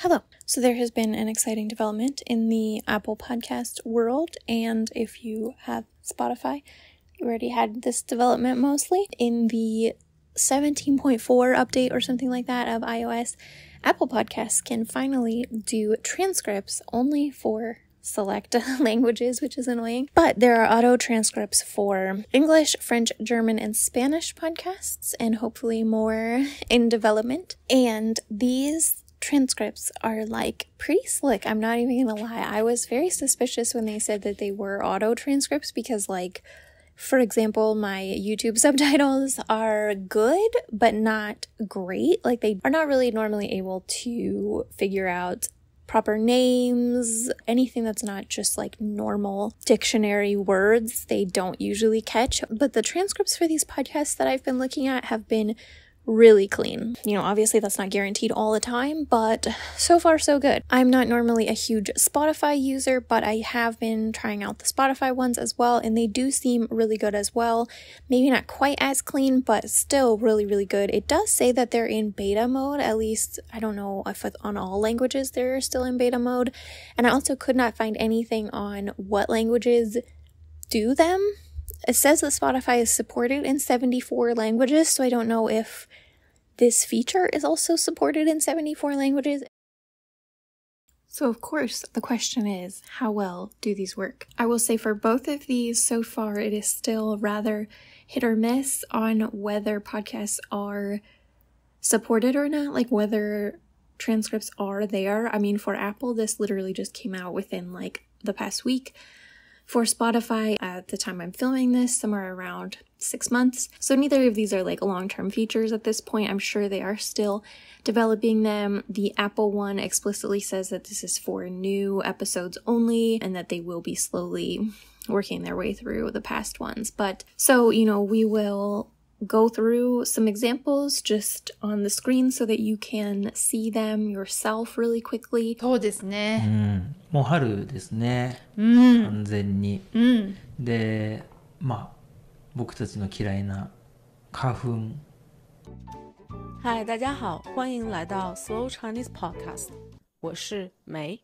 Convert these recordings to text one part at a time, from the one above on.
Hello. So there has been an exciting development in the Apple Podcast world, and if you have Spotify, you already had this development mostly. In the 17.4 update or something like that of iOS, Apple Podcasts can finally do transcripts only for select languages, which is annoying. But there are auto transcripts for English, French, German, and Spanish podcasts, and hopefully more in development. And these transcripts are like pretty slick. I'm not even gonna lie. I was very suspicious when they said that they were auto transcripts because, like, for example, my YouTube subtitles are good, but not great. Like, they are not really normally able to figure out proper names, anything that's not just like normal dictionary words, they don't usually catch. But the transcripts for these podcasts that I've been looking at have been really clean. You know, obviously that's not guaranteed all the time, but so far so good. I'm not normally a huge Spotify user, but I have been trying out the Spotify ones as well, and they do seem really good as well. Maybe not quite as clean, but still really, really good. It does say that they're in beta mode, at least I don't know if on all languages they're still in beta mode. And I also could not find anything on what languages do them. It says that Spotify is supported in 74 languages, so I don't know if this feature is also supported in 74 languages. So of course, the question is, how well do these work? I will say for both of these, so far it is still rather hit or miss on whether podcasts are supported or not, like whether transcripts are there. I mean, for Apple, this literally just came out within like the past week. For Spotify, at the time I'm filming this, somewhere around 6 months. So neither of these are like long-term features at this point. I'm sure they are still developing them. The Apple one explicitly says that this is for new episodes only and that they will be slowly working their way through the past ones. But so, you know, we will go through some examples just on the screen so that you can see them yourself really quickly. そうですね。もう春ですね。完全に。で、まあ僕たちの嫌いな花粉。嗨，大家好，欢迎来到 Slow Chinese Podcast， 我是梅。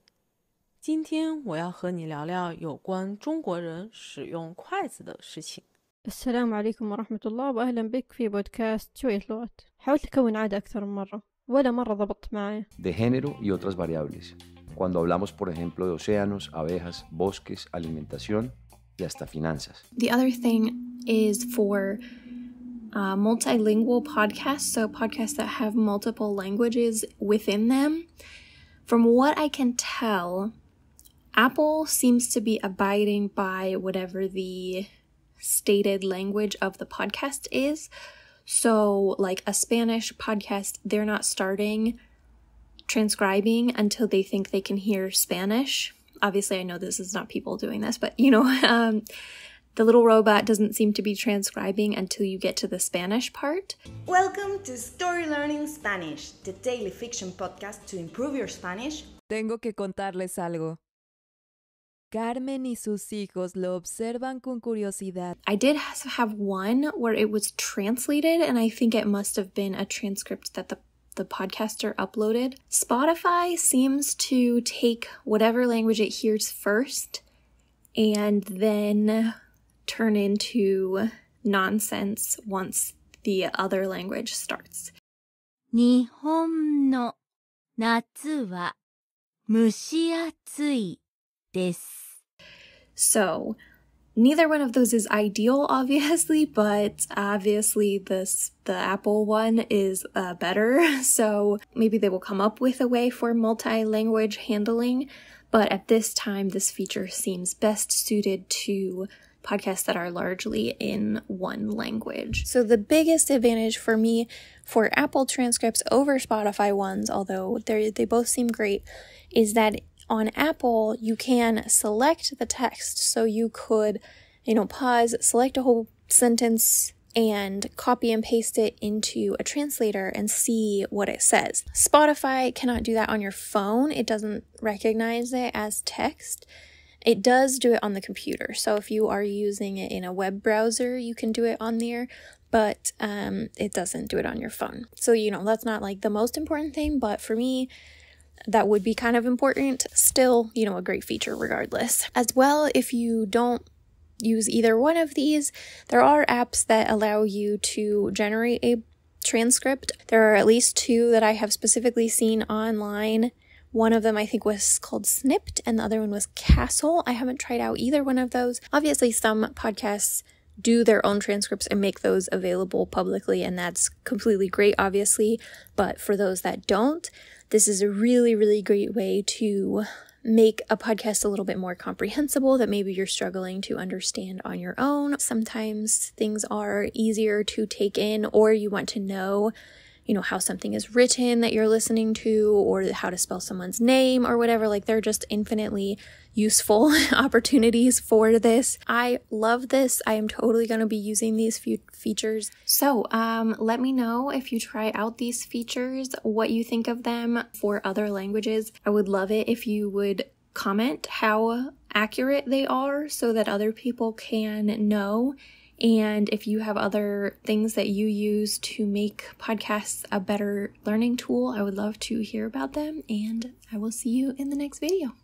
今天我要和你聊聊有关中国人使用筷子的事情。السلام عليكم ورحمة الله وأهلا بك في بودكاست شوية لغات. حاولت أكون عادة أكثر من مرة ولا مرة ضبطت معي. De género y otras variables. Cuando hablamos, por ejemplo, de océanos, abejas, bosques, alimentación y hasta finanzas. The other thing is for multilingual podcasts, so podcasts that have multiple languages within them. From what I can tell, Apple seems to be abiding by whatever the stated language of the podcast is. So like a Spanish podcast, they're not starting transcribing until they think they can hear Spanish. Obviously, I know this is not people doing this, but you know, the little robot doesn't seem to be transcribing until you get to the Spanish part. Welcome to Story Learning Spanish, the daily fiction podcast to improve your Spanish. Tengo que contarles algo. Carmen y sus hijos lo observan con curiosidad. I did have one where it was translated, and I think it must have been a transcript that the podcaster uploaded. Spotify seems to take whatever language it hears first and then turn into nonsense once the other language starts. 日本の夏は蒸し暑いです。 So, neither one of those is ideal, obviously, but obviously the Apple one is better. So maybe they will come up with a way for multi-language handling. But at this time, this feature seems best suited to podcasts that are largely in one language. So the biggest advantage for me for Apple transcripts over Spotify ones, although they both seem great, is that on Apple, you can select the text. So you could, pause, select a whole sentence, and copy and paste it into a translator and see what it says. Spotify cannot do that on your phone. It doesn't recognize it as text. It does do it on the computer. So if you are using it in a web browser, you can do it on there, but it doesn't do it on your phone. So, that's not like the most important thing, but for me, that would be kind of important. Still, a great feature regardless. As well, if you don't use either one of these, there are apps that allow you to generate a transcript. There are at least 2 that I have specifically seen online. One of them I think was called Snipped and the other one was Castle. I haven't tried out either one of those. Obviously, some podcasts do their own transcripts and make those available publicly, and that's completely great, obviously. But for those that don't, this is a really, really great way to make a podcast a little bit more comprehensible that maybe you're struggling to understand on your own. Sometimes things are easier to take in, or you want to know how something is written that you're listening to, or how to spell someone's name or whatever. Like, they're just infinitely useful opportunities for this. I love this. I am totally going to be using these features. So let me know if you try out these features, what you think of them for other languages. I would love it if you would comment how accurate they are so that other people can know. And if you have other things that you use to make podcasts a better learning tool, I would love to hear about them. And I will see you in the next video.